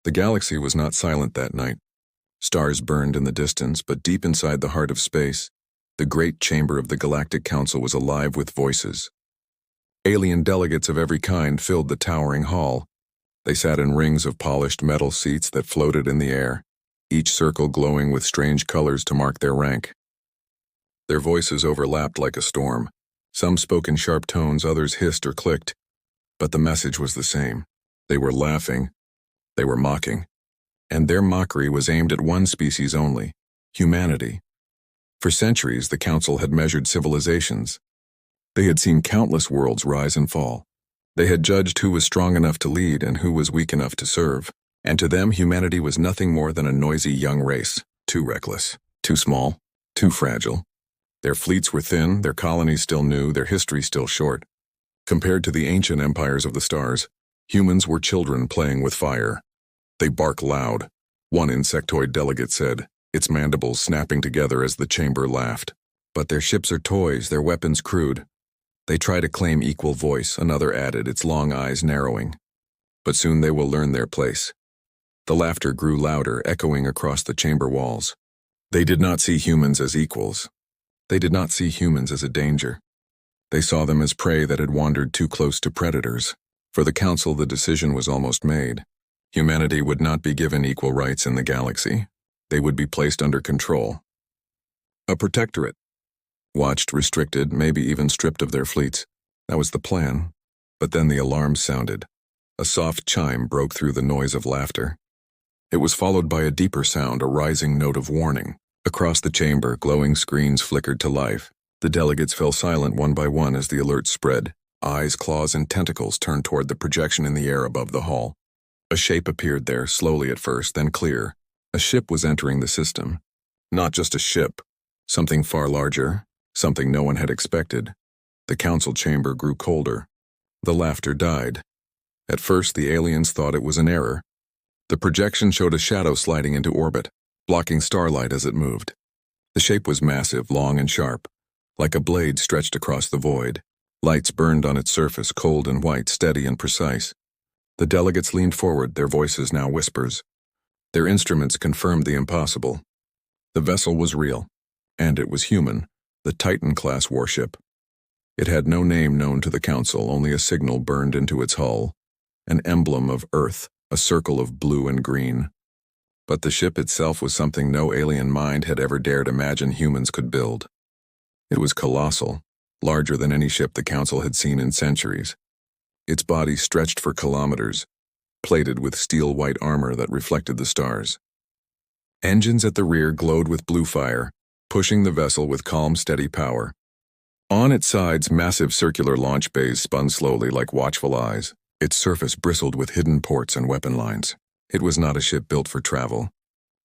The galaxy was not silent that night. Stars burned in the distance, but deep inside the heart of space, the great chamber of the Galactic Council was alive with voices. Alien delegates of every kind filled the towering hall. They sat in rings of polished metal seats that floated in the air, each circle glowing with strange colors to mark their rank. Their voices overlapped like a storm. Some spoke in sharp tones, others hissed or clicked, but the message was the same. They were laughing. They were mocking. And their mockery was aimed at one species only: humanity. For centuries, the Council had measured civilizations. They had seen countless worlds rise and fall. They had judged who was strong enough to lead and who was weak enough to serve. And to them, humanity was nothing more than a noisy young race, too reckless, too small, too fragile. Their fleets were thin, their colonies still new, their history still short. Compared to the ancient empires of the stars, humans were children playing with fire. They bark loud, one insectoid delegate said, its mandibles snapping together as the chamber laughed. But their ships are toys, their weapons crude. They try to claim equal voice, another added, its long eyes narrowing. But soon they will learn their place. The laughter grew louder, echoing across the chamber walls. They did not see humans as equals. They did not see humans as a danger. They saw them as prey that had wandered too close to predators. For the Council, the decision was almost made. Humanity would not be given equal rights in the galaxy. They would be placed under control. A protectorate. Watched, restricted, maybe even stripped of their fleets. That was the plan. But then the alarms sounded. A soft chime broke through the noise of laughter. It was followed by a deeper sound, a rising note of warning. Across the chamber, glowing screens flickered to life. The delegates fell silent one by one as the alert spread. Eyes, claws, and tentacles turned toward the projection in the air above the hall. A shape appeared there, slowly at first, then clear. A ship was entering the system. Not just a ship. Something far larger. Something no one had expected. The council chamber grew colder. The laughter died. At first, the aliens thought it was an error. The projection showed a shadow sliding into orbit, blocking starlight as it moved. The shape was massive, long and sharp, like a blade stretched across the void. Lights burned on its surface, cold and white, steady and precise. The delegates leaned forward, their voices now whispers. Their instruments confirmed the impossible. The vessel was real, and it was human, the Titan-class warship. It had no name known to the Council, only a signal burned into its hull, an emblem of Earth, a circle of blue and green. But the ship itself was something no alien mind had ever dared imagine humans could build. It was colossal, larger than any ship the Council had seen in centuries. Its body stretched for kilometers, plated with steel-white armor that reflected the stars. Engines at the rear glowed with blue fire, pushing the vessel with calm, steady power. On its sides, massive circular launch bays spun slowly like watchful eyes. Its surface bristled with hidden ports and weapon lines. It was not a ship built for travel.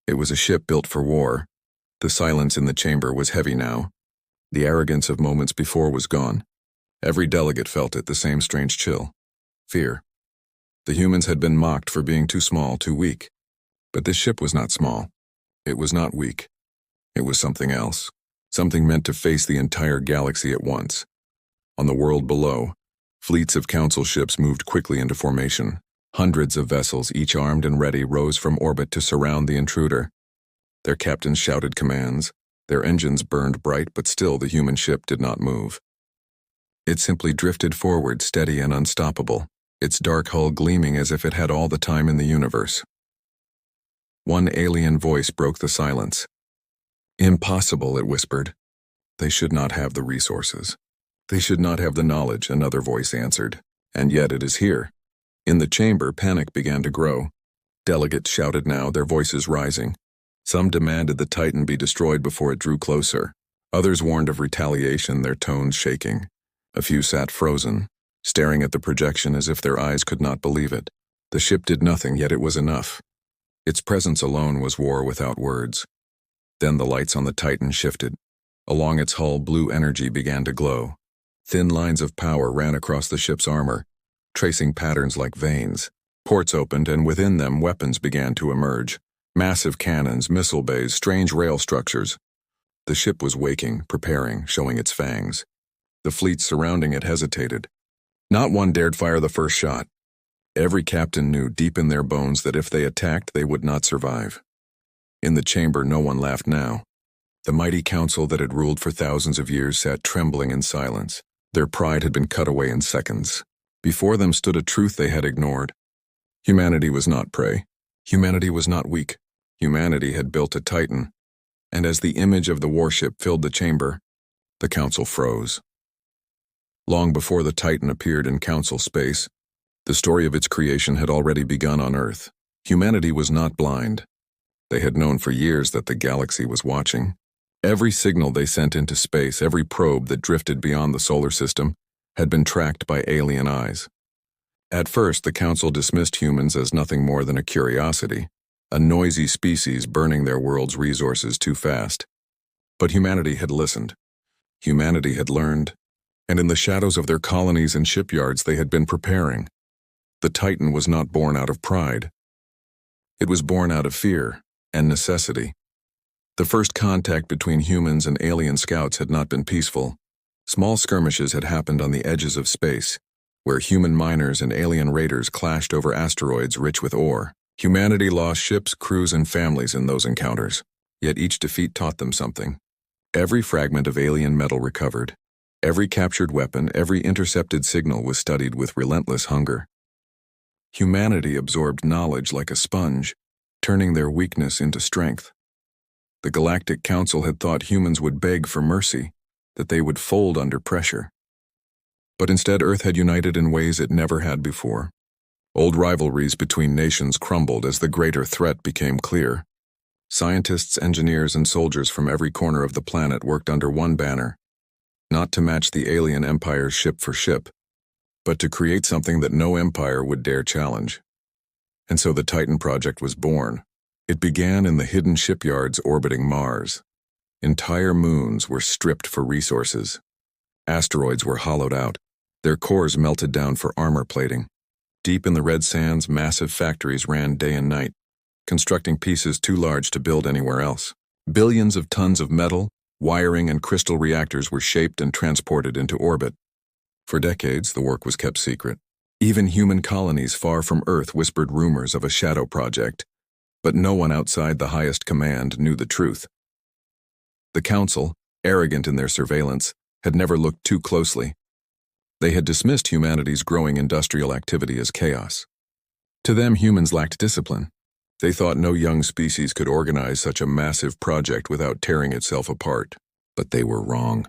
It was a ship built for war. The silence in the chamber was heavy now. The arrogance of moments before was gone. Every delegate felt it, the same strange chill. Fear. The humans had been mocked for being too small, too weak. But this ship was not small. It was not weak. It was something else. Something meant to face the entire galaxy at once. On the world below, fleets of council ships moved quickly into formation. Hundreds of vessels, each armed and ready, rose from orbit to surround the intruder. Their captains shouted commands. Their engines burned bright, but still the human ship did not move. It simply drifted forward, steady and unstoppable, its dark hull gleaming as if it had all the time in the universe. One alien voice broke the silence. "Impossible," it whispered. "They should not have the resources. They should not have the knowledge," another voice answered. "And yet it is here." In the chamber, panic began to grow. Delegates shouted now, their voices rising. Some demanded the Titan be destroyed before it drew closer. Others warned of retaliation, their tones shaking. A few sat frozen, staring at the projection as if their eyes could not believe it. The ship did nothing, yet it was enough. Its presence alone was war without words. Then the lights on the Titan shifted. Along its hull, blue energy began to glow. Thin lines of power ran across the ship's armor, tracing patterns like veins. Ports opened, and within them weapons began to emerge. Massive cannons, missile bays, strange rail structures. The ship was waking, preparing, showing its fangs. The fleets surrounding it hesitated. Not one dared fire the first shot. Every captain knew deep in their bones that if they attacked, they would not survive. In the chamber, no one laughed now. The mighty council that had ruled for thousands of years sat trembling in silence. Their pride had been cut away in seconds. Before them stood a truth they had ignored. Humanity was not prey. Humanity was not weak. Humanity had built a Titan. And as the image of the warship filled the chamber, the council froze. Long before the Titan appeared in council space, the story of its creation had already begun on Earth. Humanity was not blind. They had known for years that the galaxy was watching. Every signal they sent into space, every probe that drifted beyond the solar system, had been tracked by alien eyes. At first, the council dismissed humans as nothing more than a curiosity, a noisy species burning their world's resources too fast. But humanity had listened. Humanity had learned, and in the shadows of their colonies and shipyards they had been preparing. The Titan was not born out of pride. It was born out of fear and necessity. The first contact between humans and alien scouts had not been peaceful. Small skirmishes had happened on the edges of space, where human miners and alien raiders clashed over asteroids rich with ore. Humanity lost ships, crews, and families in those encounters, yet each defeat taught them something. Every fragment of alien metal recovered. Every captured weapon, every intercepted signal was studied with relentless hunger. Humanity absorbed knowledge like a sponge, turning their weakness into strength. The Galactic Council had thought humans would beg for mercy, that they would fold under pressure. But instead, Earth had united in ways it never had before. Old rivalries between nations crumbled as the greater threat became clear. Scientists, engineers, and soldiers from every corner of the planet worked under one banner, not to match the alien empires ship for ship, but to create something that no empire would dare challenge. And so the Titan project was born. It began in the hidden shipyards orbiting Mars. Entire moons were stripped for resources. Asteroids were hollowed out, their cores melted down for armor plating. Deep in the red sands, massive factories ran day and night, constructing pieces too large to build anywhere else. Billions of tons of metal, wiring, and crystal reactors were shaped and transported into orbit. For decades, the work was kept secret. Even human colonies far from Earth whispered rumors of a shadow project, but no one outside the highest command knew the truth. The Council, arrogant in their surveillance, had never looked too closely. They had dismissed humanity's growing industrial activity as chaos. To them, humans lacked discipline. They thought no young species could organize such a massive project without tearing itself apart. But they were wrong.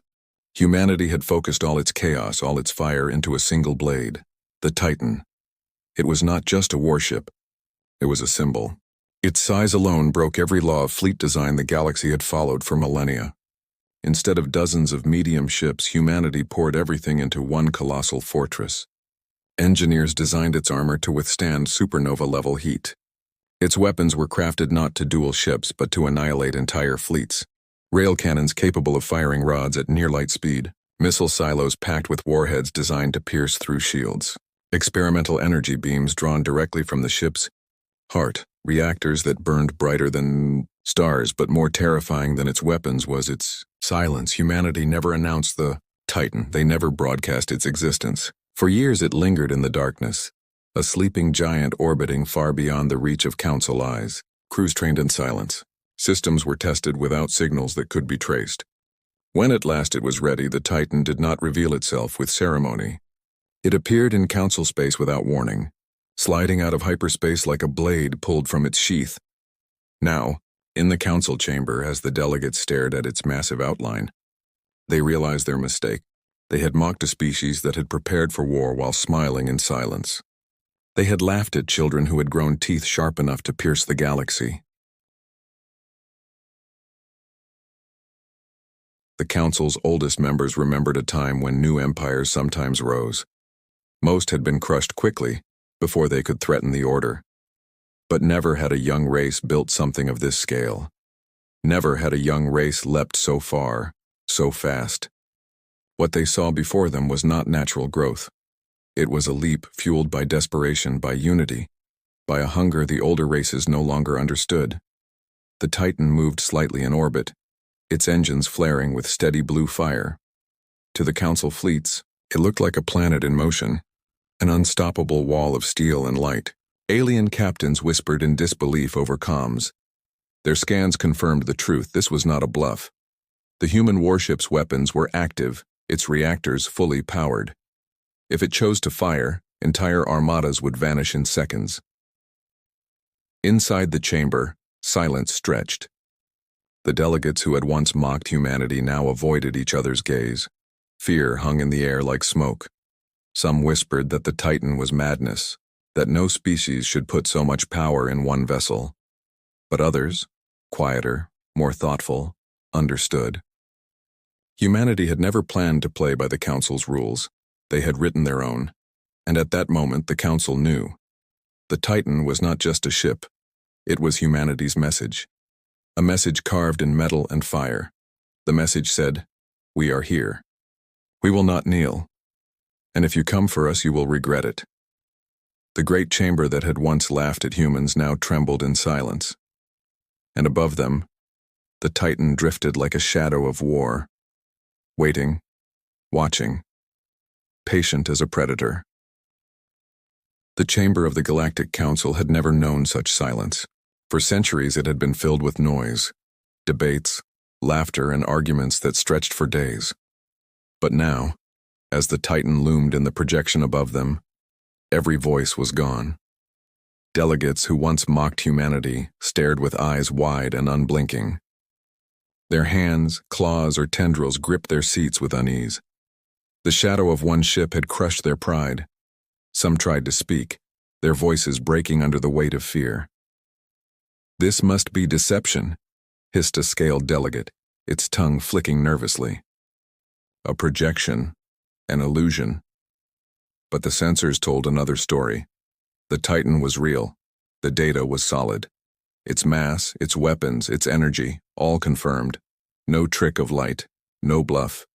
Humanity had focused all its chaos, all its fire into a single blade, the Titan. It was not just a warship. It was a symbol. Its size alone broke every law of fleet design the galaxy had followed for millennia. Instead of dozens of medium ships, humanity poured everything into one colossal fortress. Engineers designed its armor to withstand supernova-level heat. Its weapons were crafted not to duel ships, but to annihilate entire fleets. Rail cannons capable of firing rods at near-light speed. Missile silos packed with warheads designed to pierce through shields. Experimental energy beams drawn directly from the ship's heart. Reactors that burned brighter than stars, but more terrifying than its weapons was its silence. Humanity never announced the Titan. They never broadcast its existence. For years it lingered in the darkness, a sleeping giant orbiting far beyond the reach of council eyes. Crews trained in silence. Systems were tested without signals that could be traced. When at last it was ready, the Titan did not reveal itself with ceremony. It appeared in council space without warning, sliding out of hyperspace like a blade pulled from its sheath. Now, in the council chamber, as the delegates stared at its massive outline, they realized their mistake. They had mocked a species that had prepared for war while smiling in silence. They had laughed at children who had grown teeth sharp enough to pierce the galaxy. The council's oldest members remembered a time when new empires sometimes rose. Most had been crushed quickly before they could threaten the order. But never had a young race built something of this scale. Never had a young race leapt so far, so fast. What they saw before them was not natural growth. It was a leap fueled by desperation, by unity, by a hunger the older races no longer understood. The Titan moved slightly in orbit, its engines flaring with steady blue fire. To the council fleets, it looked like a planet in motion. An unstoppable wall of steel and light. Alien captains whispered in disbelief over comms. Their scans confirmed the truth. This was not a bluff. The human warship's weapons were active, its reactors fully powered. If it chose to fire, entire armadas would vanish in seconds. Inside the chamber, silence stretched. The delegates who had once mocked humanity now avoided each other's gaze. Fear hung in the air like smoke. Some whispered that the Titan was madness, that no species should put so much power in one vessel. But others, quieter, more thoughtful, understood. Humanity had never planned to play by the Council's rules. They had written their own. And at that moment, the Council knew. The Titan was not just a ship. It was humanity's message. A message carved in metal and fire. The message said, "We are here. We will not kneel. And if you come for us, you will regret it." The great chamber that had once laughed at humans now trembled in silence. And above them, the Titan drifted like a shadow of war, waiting, watching, patient as a predator. The chamber of the Galactic Council had never known such silence. For centuries it had been filled with noise, debates, laughter, and arguments that stretched for days. But now, as the Titan loomed in the projection above them, every voice was gone. Delegates who once mocked humanity stared with eyes wide and unblinking. Their hands, claws, or tendrils gripped their seats with unease. The shadow of one ship had crushed their pride. Some tried to speak, their voices breaking under the weight of fear. "This must be deception," hissed a scaled delegate, its tongue flicking nervously. A projection, an illusion. But the sensors told another story. The Titan was real. The data was solid. Its mass, its weapons, its energy, all confirmed. No trick of light, no bluff.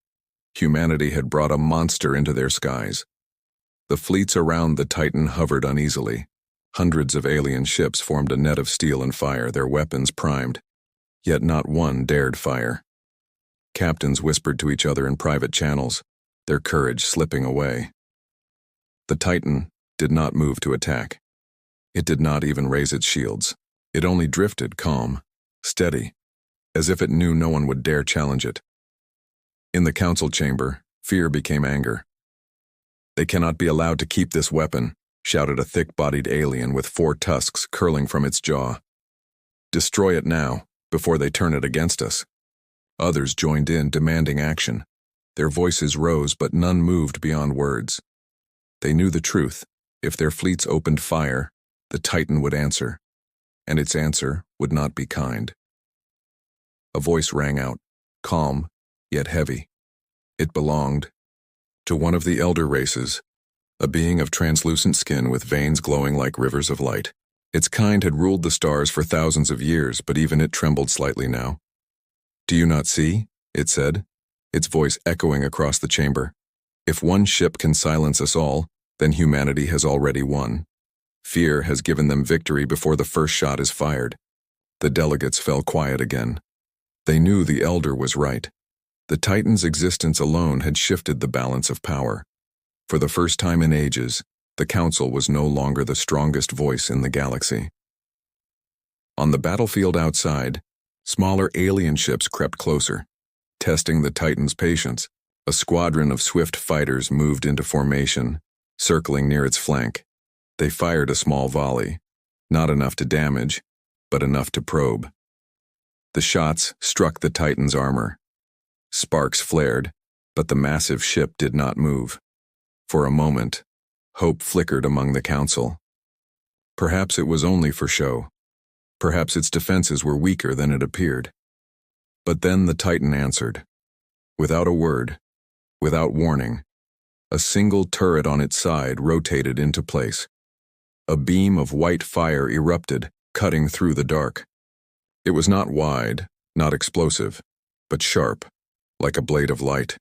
Humanity had brought a monster into their skies. The fleets around the Titan hovered uneasily. Hundreds of alien ships formed a net of steel and fire, their weapons primed. Yet not one dared fire. Captains whispered to each other in private channels, their courage slipping away. The Titan did not move to attack. It did not even raise its shields. It only drifted, calm, steady, as if it knew no one would dare challenge it. In the council chamber, fear became anger. "They cannot be allowed to keep this weapon," shouted a thick-bodied alien with 4 tusks curling from its jaw. "Destroy it now, before they turn it against us." Others joined in, demanding action. Their voices rose, but none moved beyond words. They knew the truth. If their fleets opened fire, the Titan would answer, and its answer would not be kind. A voice rang out, calm, yet heavy. It belonged to one of the elder races, a being of translucent skin with veins glowing like rivers of light. Its kind had ruled the stars for thousands of years, but even it trembled slightly now. "Do you not see?" it said, its voice echoing across the chamber. "If one ship can silence us all, then humanity has already won. Fear has given them victory before the first shot is fired." The delegates fell quiet again. They knew the elder was right. The Titan's existence alone had shifted the balance of power. For the first time in ages, the Council was no longer the strongest voice in the galaxy. On the battlefield outside, smaller alien ships crept closer, testing the Titan's patience. A squadron of swift fighters moved into formation, circling near its flank. They fired a small volley, not enough to damage, but enough to probe. The shots struck the Titan's armor. Sparks flared, but the massive ship did not move. For a moment, hope flickered among the Council. Perhaps it was only for show. Perhaps its defenses were weaker than it appeared. But then the Titan answered. Without a word, without warning, a single turret on its side rotated into place. A beam of white fire erupted, cutting through the dark. It was not wide, not explosive, but sharp, like a blade of light.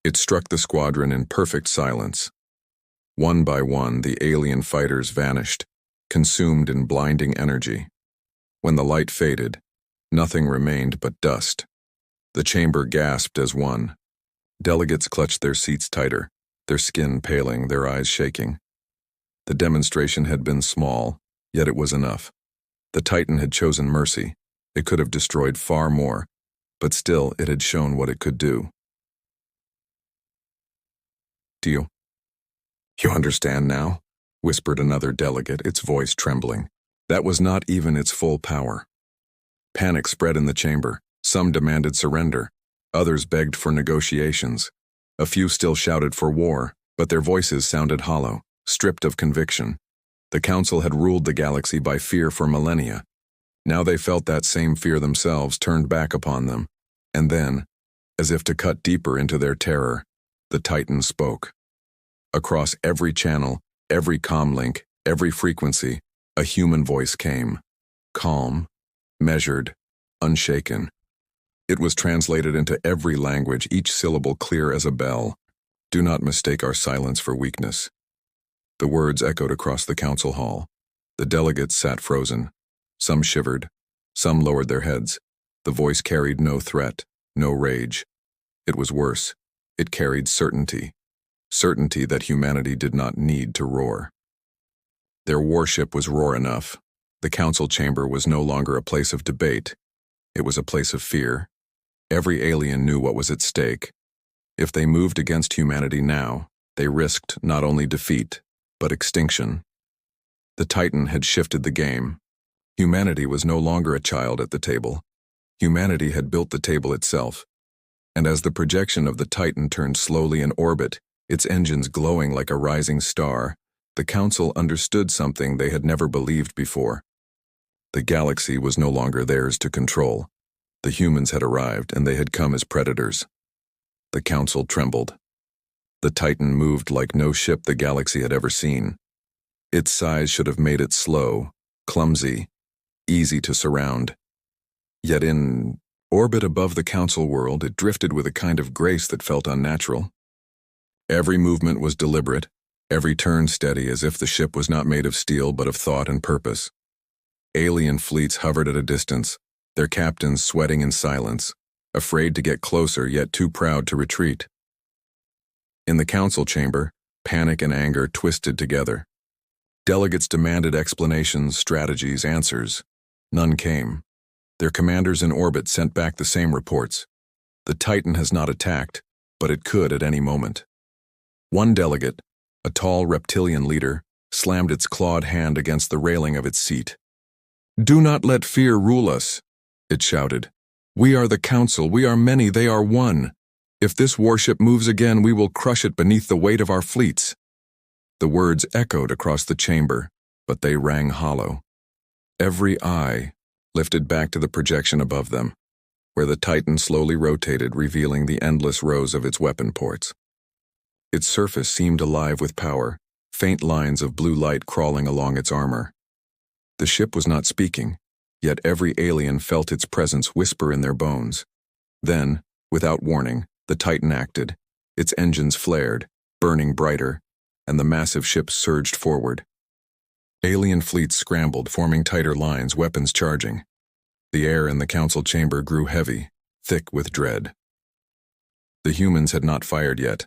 It struck the squadron in perfect silence. One by one, the alien fighters vanished, consumed in blinding energy. When the light faded, nothing remained but dust. The chamber gasped as one. Delegates clutched their seats tighter. their skin paling, their eyes shaking. The demonstration had been small, yet it was enough. The Titan had chosen mercy. It could have destroyed far more, but still it had shown what it could do. "Do you understand now?" whispered another delegate, its voice trembling. That was not even its full power. Panic spread in the chamber. Some demanded surrender. Others begged for negotiations. A few still shouted for war, but their voices sounded hollow, stripped of conviction. The Council had ruled the galaxy by fear for millennia. Now they felt that same fear themselves turned back upon them. And then, as if to cut deeper into their terror, the Titan spoke. Across every channel, every comlink, every frequency, a human voice came. Calm, measured, unshaken. It was translated into every language, each syllable clear as a bell. "Do not mistake our silence for weakness." The words echoed across the council hall. The delegates sat frozen. Some shivered. Some lowered their heads. The voice carried no threat, no rage. It was worse. It carried certainty. Certainty that humanity did not need to roar. Their warship was roar enough. The council chamber was no longer a place of debate. It was a place of fear. Every alien knew what was at stake. If they moved against humanity now, they risked not only defeat, but extinction. The Titan had shifted the game. Humanity was no longer a child at the table. Humanity had built the table itself. And as the projection of the Titan turned slowly in orbit, its engines glowing like a rising star, the Council understood something they had never believed before. The galaxy was no longer theirs to control. The humans had arrived, and they had come as predators. The Council trembled. The Titan moved like no ship the galaxy had ever seen. Its size should have made it slow, clumsy, easy to surround. Yet in orbit above the Council world, it drifted with a kind of grace that felt unnatural. Every movement was deliberate, every turn steady, as if the ship was not made of steel but of thought and purpose. Alien fleets hovered at a distance, their captains sweating in silence, afraid to get closer yet too proud to retreat. In the council chamber, panic and anger twisted together. Delegates demanded explanations, strategies, answers. None came. Their commanders in orbit sent back the same reports. The Titan has not attacked, but it could at any moment. One delegate, a tall reptilian leader, slammed its clawed hand against the railing of its seat. "Do not let fear rule us," it shouted. "We are the Council, we are many, they are one. If this warship moves again, we will crush it beneath the weight of our fleets." The words echoed across the chamber, but they rang hollow. Every eye lifted back to the projection above them, where the Titan slowly rotated, revealing the endless rows of its weapon ports. Its surface seemed alive with power, faint lines of blue light crawling along its armor. The ship was not speaking, yet every alien felt its presence whisper in their bones. Then, without warning, the Titan acted. Its engines flared, burning brighter, and the massive ship surged forward. Alien fleets scrambled, forming tighter lines, weapons charging. The air in the council chamber grew heavy, thick with dread. The humans had not fired yet,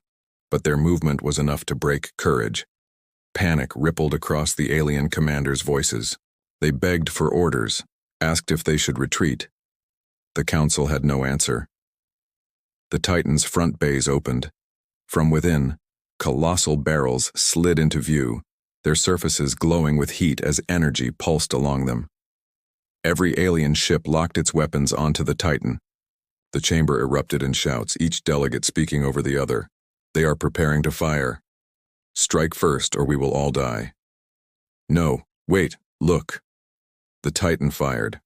but their movement was enough to break courage. Panic rippled across the alien commanders' voices. They begged for orders, asked if they should retreat. The council had no answer. The Titan's front bays opened. From within, colossal barrels slid into view, their surfaces glowing with heat as energy pulsed along them. Every alien ship locked its weapons onto the Titan. The chamber erupted in shouts, each delegate speaking over the other. "They are preparing to fire. Strike first, or we will all die." "No, wait, look." The Titan fired,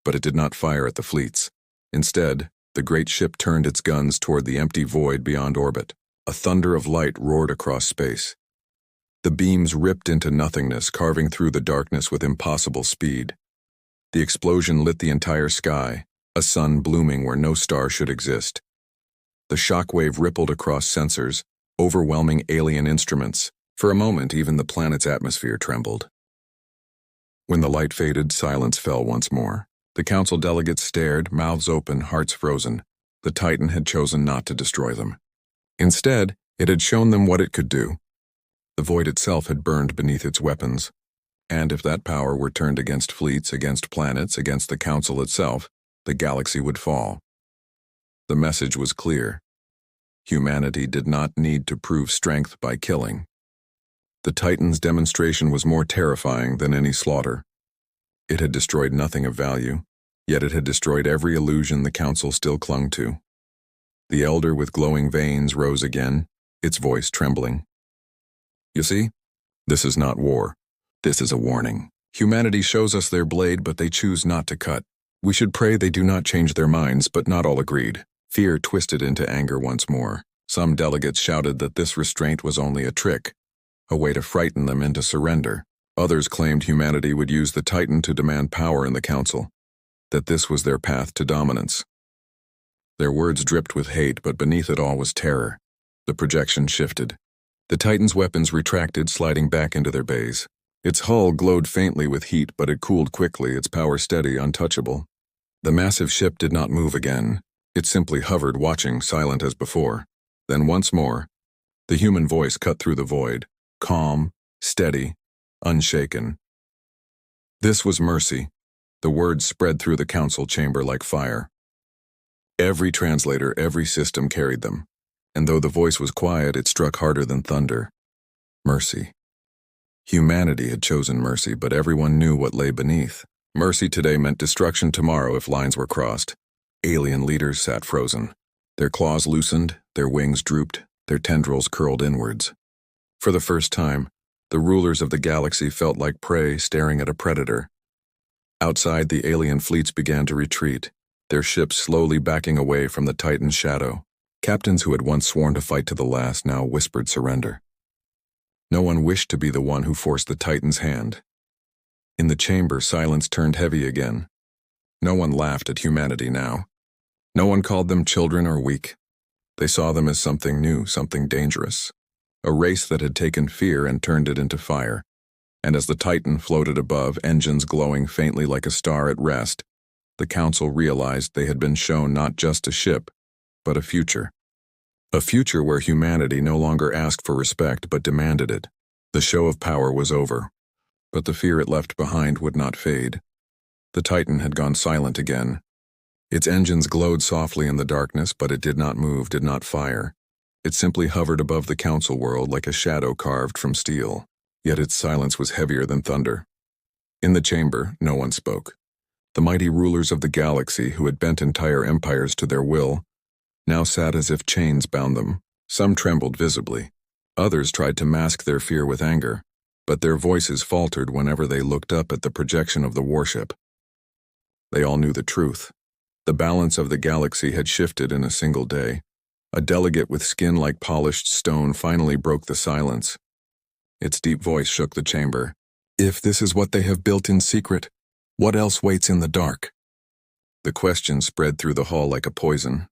but it did not fire at the fleets. Instead, the great ship turned its guns toward the empty void beyond orbit. A thunder of light roared across space. The beams ripped into nothingness, carving through the darkness with impossible speed. The explosion lit the entire sky, a sun blooming where no star should exist. The shockwave rippled across sensors, overwhelming alien instruments. For a moment, even the planet's atmosphere trembled. When the light faded, silence fell once more. The council delegates stared, mouths open, hearts frozen. The Titan had chosen not to destroy them. Instead, It had shown them what it could do. The void itself had burned beneath its weapons, and if that power were turned against fleets, against planets, against the Council itself, the galaxy would fall. The message was clear. Humanity did not need to prove strength by killing. The Titan's demonstration was more terrifying than any slaughter. It had destroyed nothing of value, yet it had destroyed every illusion the Council still clung to. The elder with glowing veins rose again, its voice trembling. You see, this is not war. This is a warning. Humanity shows us their blade, but they choose not to cut. We should pray they do not change their minds, but not all agreed. Fear twisted into anger once more. Some delegates shouted that this restraint was only a trick, a way to frighten them into surrender. Others claimed humanity would use the Titan to demand power in the Council, that this was their path to dominance. Their words dripped with hate, but beneath it all was terror. The projection shifted. The Titan's weapons retracted, sliding back into their bays. Its hull glowed faintly with heat, but it cooled quickly, its power steady, untouchable. The massive ship did not move again. It simply hovered, watching, silent as before. Then once more, the human voice cut through the void, calm, steady, unshaken. This was mercy. The words spread through the Council chamber like fire. Every translator, every system carried them, and though the voice was quiet, it struck harder than thunder. Mercy. Humanity had chosen mercy, but everyone knew what lay beneath. Mercy today meant destruction tomorrow if lines were crossed. Alien leaders sat frozen. Their claws loosened, their wings drooped, their tendrils curled inwards. For the first time, the rulers of the galaxy felt like prey staring at a predator. Outside, the alien fleets began to retreat, their ships slowly backing away from the Titan's shadow. Captains who had once sworn to fight to the last now whispered surrender. No one wished to be the one who forced the Titan's hand. In the chamber, silence turned heavy again. No one laughed at humanity now. No one called them children or weak. They saw them as something new, something dangerous. A race that had taken fear and turned it into fire. And as the Titan floated above, engines glowing faintly like a star at rest, the Council realized they had been shown not just a ship, but a future. A future where humanity no longer asked for respect but demanded it. The show of power was over, but the fear it left behind would not fade. The Titan had gone silent again. Its engines glowed softly in the darkness, but it did not move, did not fire. It simply hovered above the Council world like a shadow carved from steel. Yet its silence was heavier than thunder. In the chamber, no one spoke. The mighty rulers of the galaxy, who had bent entire empires to their will, now sat as if chains bound them. Some trembled visibly. Others tried to mask their fear with anger, but their voices faltered whenever they looked up at the projection of the warship. They all knew the truth. The balance of the galaxy had shifted in a single day. A delegate with skin like polished stone finally broke the silence. Its deep voice shook the chamber. If this is what they have built in secret, what else waits in the dark? The question spread through the hall like a poison.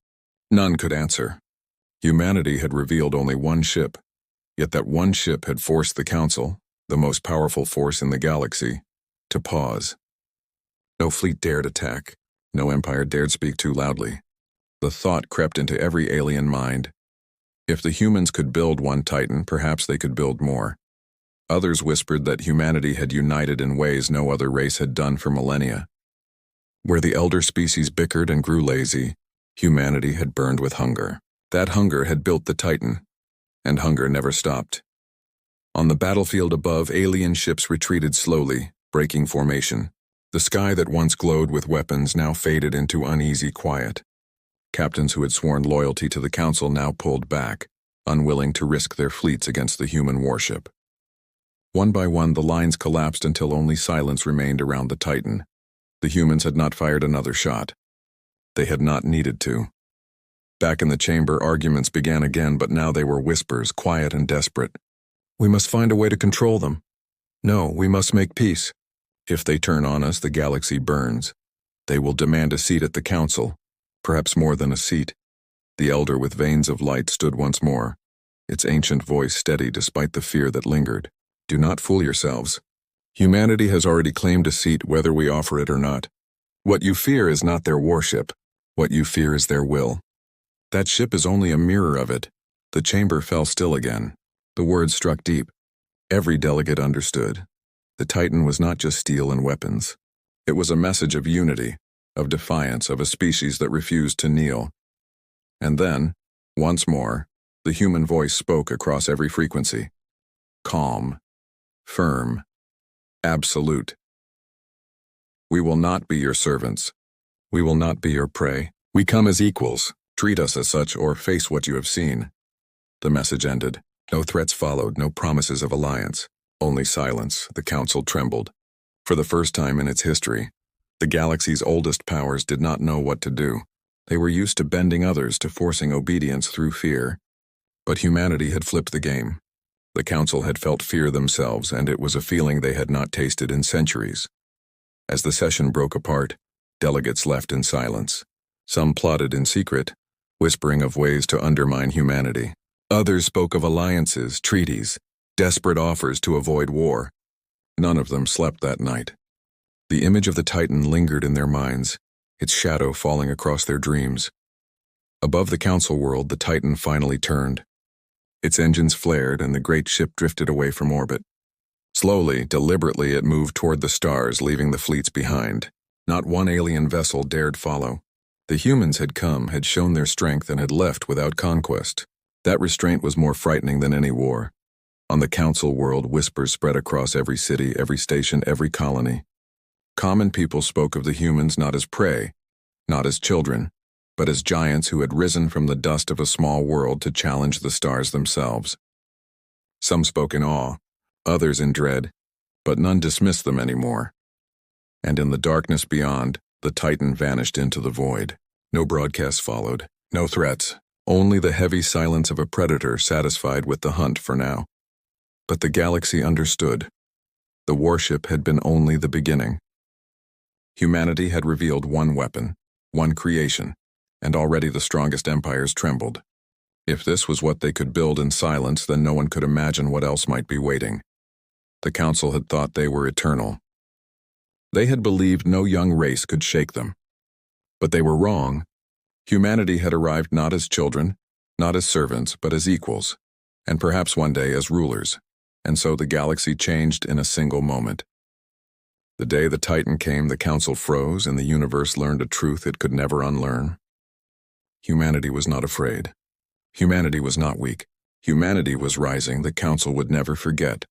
None could answer. Humanity had revealed only one ship, yet that one ship had forced the Council, the most powerful force in the galaxy, to pause. No fleet dared attack. No empire dared speak too loudly. The thought crept into every alien mind. If the humans could build one Titan, perhaps they could build more. Others whispered that humanity had united in ways no other race had done for millennia. Where the elder species bickered and grew lazy, humanity had burned with hunger. That hunger had built the Titan, and hunger never stopped. On the battlefield above, alien ships retreated slowly, breaking formation. The sky that once glowed with weapons now faded into uneasy quiet. Captains who had sworn loyalty to the Council now pulled back, unwilling to risk their fleets against the human warship. One by one, the lines collapsed until only silence remained around the Titan. The humans had not fired another shot. They had not needed to. Back in the chamber, arguments began again, but now they were whispers, quiet and desperate. We must find a way to control them. No, we must make peace. If they turn on us, the galaxy burns. They will demand a seat at the Council, perhaps more than a seat. The elder with veins of light stood once more, its ancient voice steady despite the fear that lingered. Do not fool yourselves. Humanity has already claimed a seat whether we offer it or not. What you fear is not their warship. What you fear is their will. That ship is only a mirror of it. The chamber fell still again. The words struck deep. Every delegate understood. The Titan was not just steel and weapons. It was a message of unity, of defiance, of a species that refused to kneel. And then, once more, the human voice spoke across every frequency. Calm, firm, absolute. We will not be your servants. We will not be your prey. We come as equals. Treat us as such or face what you have seen. The message ended. No threats followed, no promises of alliance. Only silence. The council trembled. For the first time in its history, the galaxy's oldest powers did not know what to do. They were used to bending others, to forcing obedience through fear. But humanity had flipped the game. The council had felt fear themselves, and it was a feeling they had not tasted in centuries. As the session broke apart, delegates left in silence. Some plotted in secret, whispering of ways to undermine humanity. Others spoke of alliances, treaties, desperate offers to avoid war. None of them slept that night. The image of the Titan lingered in their minds, its shadow falling across their dreams. Above the council world, the Titan finally turned. Its engines flared and the great ship drifted away from orbit. Slowly, deliberately, it moved toward the stars, leaving the fleets behind. Not one alien vessel dared follow. The humans had come, had shown their strength, and had left without conquest. That restraint was more frightening than any war. On the council world, whispers spread across every city, every station, every colony. Common people spoke of the humans not as prey, not as children, but as giants who had risen from the dust of a small world to challenge the stars themselves. Some spoke in awe, others in dread, but none dismissed them anymore. And in the darkness beyond, the Titan vanished into the void. No broadcasts followed, no threats, only the heavy silence of a predator satisfied with the hunt for now. But the galaxy understood. The warship had been only the beginning. Humanity had revealed one weapon, one creation, and already the strongest empires trembled. If this was what they could build in silence, then no one could imagine what else might be waiting. The council had thought they were eternal. They had believed no young race could shake them. But they were wrong. Humanity had arrived not as children, not as servants, but as equals, and perhaps one day as rulers. And so the galaxy changed in a single moment. The day the Titan came, the council froze, and the universe learned a truth it could never unlearn. Humanity was not afraid. Humanity was not weak. Humanity was rising. The council would never forget.